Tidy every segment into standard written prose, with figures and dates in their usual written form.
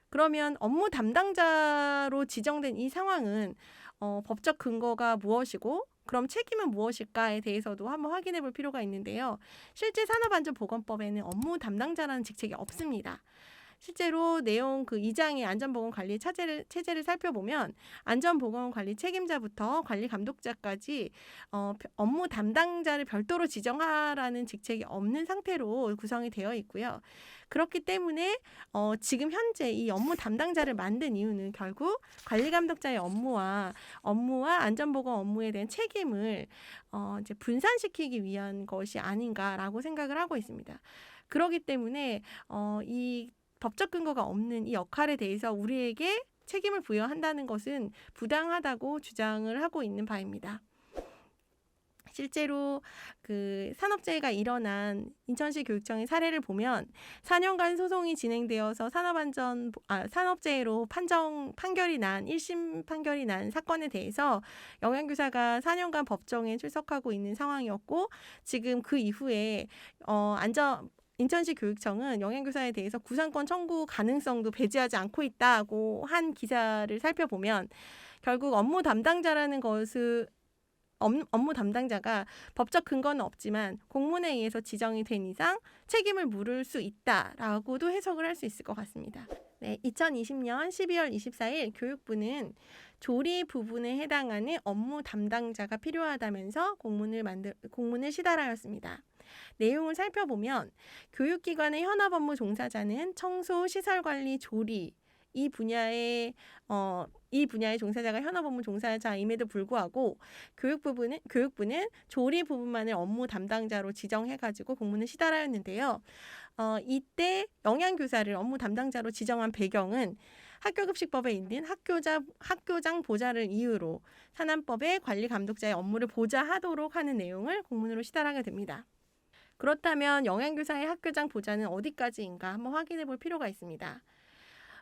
그러면 업무 담당자로 지정된 이 상황은 법적 근거가 무엇이고 그럼 책임은 무엇일까에 대해서도 한번 확인해 볼 필요가 있는데요. 실제 산업안전보건법에는 업무 담당자라는 직책이 없습니다. 실제로 내용 그 2장의 안전보건관리 체제를 살펴보면 안전보건관리 책임자부터 관리감독자까지 업무 담당자를 별도로 지정하라는 직책이 없는 상태로 구성이 되어 있고요. 그렇기 때문에 지금 현재 이 업무 담당자를 만든 이유는 결국 관리감독자의 업무와 안전보건 업무에 대한 책임을 이제 분산시키기 위한 것이 아닌가라고 생각을 하고 있습니다. 그렇기 때문에 이 법적 근거가 없는 이 역할에 대해서 우리에게 책임을 부여한다는 것은 부당하다고 주장을 하고 있는 바입니다. 실제로 그 산업재해가 일어난 인천시 교육청의 사례를 보면 4년간 소송이 진행되어서 산업재해로 판결이 난 1심 판결이 난 사건에 대해서 영양교사가 4년간 법정에 출석하고 있는 상황이었고 지금 그 이후에 인천시 교육청은 영양교사에 대해서 구상권 청구 가능성도 배제하지 않고 있다고 한 기사를 살펴보면 결국 업무 담당자가 법적 근거는 없지만 공문에 의해서 지정이 된 이상 책임을 물을 수 있다라고도 해석을 할 수 있을 것 같습니다. 네, 2020년 12월 24일 교육부는 조리 부분에 해당하는 업무 담당자가 필요하다면서 공문을 시달하였습니다. 내용을 살펴보면 교육기관의 현업 업무 종사자는 청소, 시설관리, 조리 이 분야의 종사자가 현업 업무 종사자임에도 불구하고 교육부는 조리 부분만을 업무 담당자로 지정해가지고 공문을 시달하였는데요. 이때 영양교사를 업무 담당자로 지정한 배경은 학교급식법에 있는 학교장 보좌를 이유로 산안법의 관리감독자의 업무를 보좌하도록 하는 내용을 공문으로 시달하게 됩니다. 그렇다면 영양교사의 학교장 보좌는 어디까지인가 한번 확인해 볼 필요가 있습니다.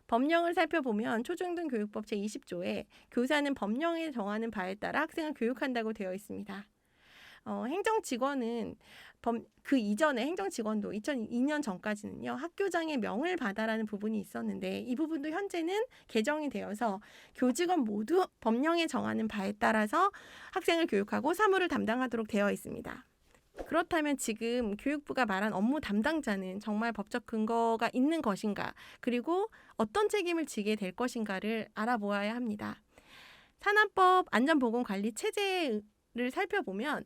법령을 살펴보면 초중등 교육법 제20조에 교사는 법령에 정하는 바에 따라 학생을 교육한다고 되어 있습니다. 행정직원은 그 이전에 행정직원도 2002년 전까지는요. 학교장의 명을 받아라는 부분이 있었는데 이 부분도 현재는 개정이 되어서 교직원 모두 법령에 정하는 바에 따라서 학생을 교육하고 사무를 담당하도록 되어 있습니다. 그렇다면 지금 교육부가 말한 업무 담당자는 정말 법적 근거가 있는 것인가, 그리고 어떤 책임을 지게 될 것인가를 알아보아야 합니다. 산안법 안전보건관리 체제를 살펴보면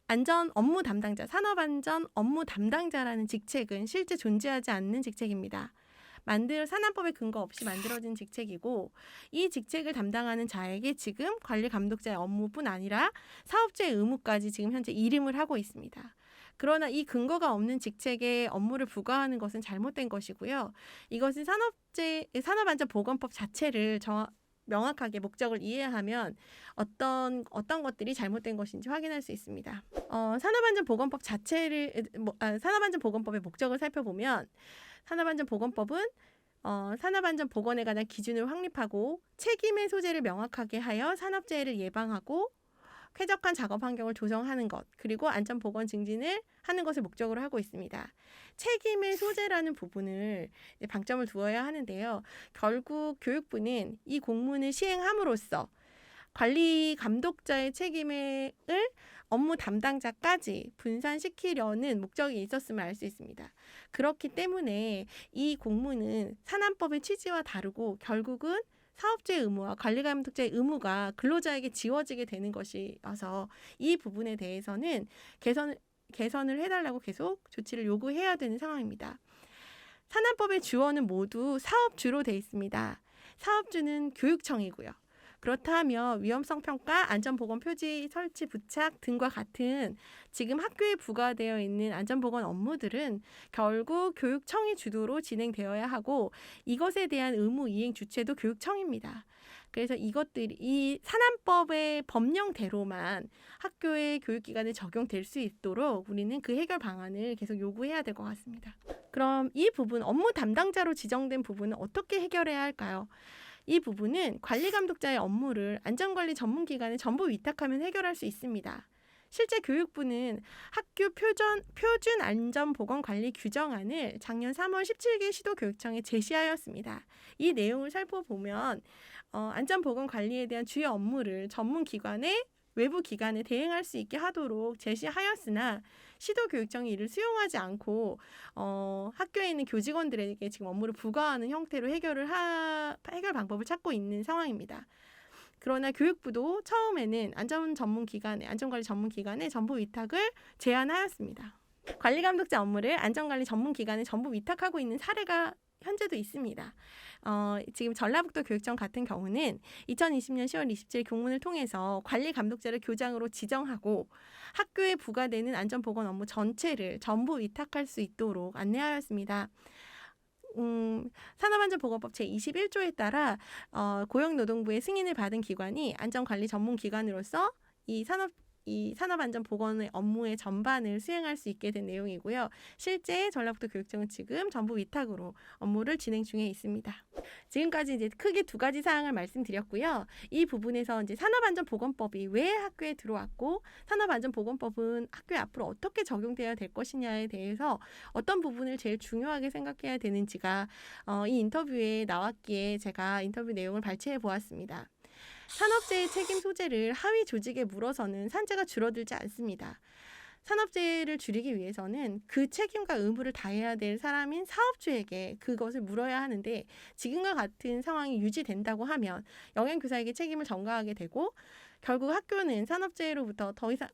산업안전 업무 담당자라는 직책은 실제 존재하지 않는 직책입니다. 산안법에 근거 없이 만들어진 직책이고 이 직책을 담당하는 자에게 지금 관리감독자의 업무뿐 아니라 사업주의 의무까지 지금 현재 일임을 하고 있습니다. 그러나 이 근거가 없는 직책에 업무를 부과하는 것은 잘못된 것이고요. 이것은 산업안전보건법 자체를 명확하게 목적을 이해하면 어떤 것들이 잘못된 것인지 확인할 수 있습니다. 산업안전보건법의 목적을 살펴보면 산업안전보건법은 산업안전보건에 관한 기준을 확립하고 책임의 소재를 명확하게 하여 산업재해를 예방하고 쾌적한 작업 환경을 조성하는 것, 그리고 안전보건 증진을 하는 것을 목적으로 하고 있습니다. 책임의 소재라는 부분을 방점을 두어야 하는데요. 결국 교육부는 이 공문을 시행함으로써 관리 감독자의 책임을 업무 담당자까지 분산시키려는 목적이 있었음을 알 수 있습니다. 그렇기 때문에 이 공문은 산안법의 취지와 다르고 결국은 사업주의 의무와 관리감독자의 의무가 근로자에게 지워지게 되는 것이어서 이 부분에 대해서는 개선을 해달라고 계속 조치를 요구해야 되는 상황입니다. 산안법의 주어는 모두 사업주로 되어 있습니다. 사업주는 교육청이고요. 그렇다면 위험성 평가, 안전보건 표지 설치 부착 등과 같은 지금 학교에 부과되어 있는 안전보건 업무들은 결국 교육청이 주도로 진행되어야 하고 이것에 대한 의무 이행 주체도 교육청입니다. 그래서 이 산안법의 법령대로만 학교의 교육기관에 적용될 수 있도록 우리는 그 해결 방안을 계속 요구해야 될 것 같습니다. 그럼 이 부분, 업무 담당자로 지정된 부분은 어떻게 해결해야 할까요? 이 부분은 관리감독자의 업무를 안전관리 전문기관에 전부 위탁하면 해결할 수 있습니다. 실제 교육부는 학교 표준 안전보건관리 규정안을 작년 3월 17일 시도교육청에 제시하였습니다. 이 내용을 살펴보면 안전보건관리에 대한 주요 업무를 전문기관의 외부 기관에 대행할 수 있게 하도록 제시하였으나 시도교육청이 이를 수용하지 않고 학교에 있는 교직원들에게 지금 업무를 부과하는 형태로 해결 방법을 찾고 있는 상황입니다. 그러나 교육부도 처음에는 안전관리 전문기관에 전부 위탁을 제안하였습니다. 관리감독자 업무를 안전관리 전문기관에 전부 위탁하고 있는 사례가 현재도 있습니다. 지금 전라북도 교육청 같은 경우는 2020년 10월 27일 공문을 통해서 관리감독자를 교장으로 지정하고 학교에 부과되는 안전보건 업무 전체를 전부 위탁할 수 있도록 안내하였습니다. 산업안전보건법 제21조에 따라 고용노동부의 승인을 받은 기관이 안전관리 전문기관으로서 이 산업안전보건의 업무의 전반을 수행할 수 있게 된 내용이고요. 실제 전라북도 교육청은 지금 전부 위탁으로 업무를 진행 중에 있습니다. 지금까지 이제 크게 두 가지 사항을 말씀드렸고요. 이 부분에서 이제 산업안전보건법이 왜 학교에 들어왔고 산업안전보건법은 학교에 앞으로 어떻게 적용되어야 될 것이냐에 대해서 어떤 부분을 제일 중요하게 생각해야 되는지가 이 인터뷰에 나왔기에 제가 인터뷰 내용을 발췌해 보았습니다. 산업재해 책임 소재를 하위 조직에 물어서는 산재가 줄어들지 않습니다. 산업재해를 줄이기 위해서는 그 책임과 의무를 다해야 될 사람인 사업주에게 그것을 물어야 하는데 지금과 같은 상황이 유지된다고 하면 영양교사에게 책임을 전가하게 되고 결국 학교는 산업재해로부터 더 이상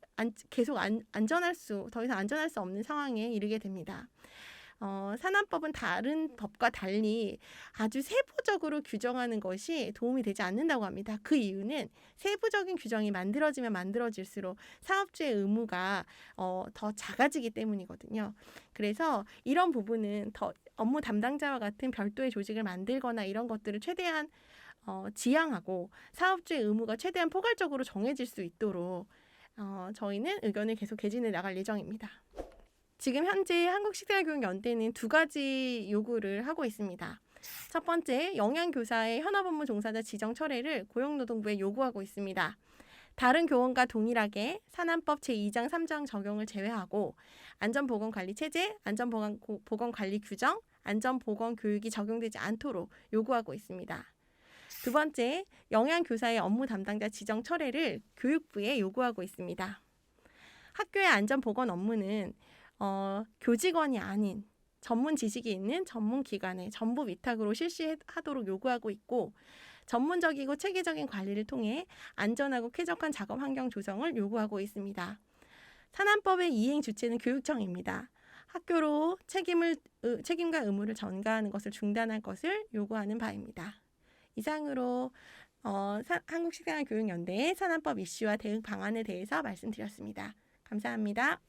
안전할 수 없는 상황에 이르게 됩니다. 산안법은 다른 법과 달리 아주 세부적으로 규정하는 것이 도움이 되지 않는다고 합니다. 그 이유는 세부적인 규정이 만들어지면 만들어질수록 사업주의 의무가 더 작아지기 때문이거든요. 그래서 이런 부분은 더 업무 담당자와 같은 별도의 조직을 만들거나 이런 것들을 최대한 지양하고 사업주의 의무가 최대한 포괄적으로 정해질 수 있도록 저희는 의견을 계속 개진해 나갈 예정입니다. 지금 현재 한국식생활교육연대는 두 가지 요구를 하고 있습니다. 첫 번째, 영양교사의 현업업무 종사자 지정 철회를 고용노동부에 요구하고 있습니다. 다른 교원과 동일하게 산안법 제2장 3장 적용을 제외하고 안전보건관리체제, 안전보건관리 규정, 안전보건교육이 적용되지 않도록 요구하고 있습니다. 두 번째, 영양교사의 업무 담당자 지정 철회를 교육부에 요구하고 있습니다. 학교의 안전보건 업무는 교직원이 아닌 전문 지식이 있는 전문기관에 전부 위탁으로 실시하도록 요구하고 있고 전문적이고 체계적인 관리를 통해 안전하고 쾌적한 작업 환경 조성을 요구하고 있습니다. 산안법의 이행 주체는 교육청입니다. 학교로 책임과 의무를 전가하는 것을 중단할 것을 요구하는 바입니다. 이상으로 한국식생활교육연대의 산안법 이슈와 대응 방안에 대해서 말씀드렸습니다. 감사합니다.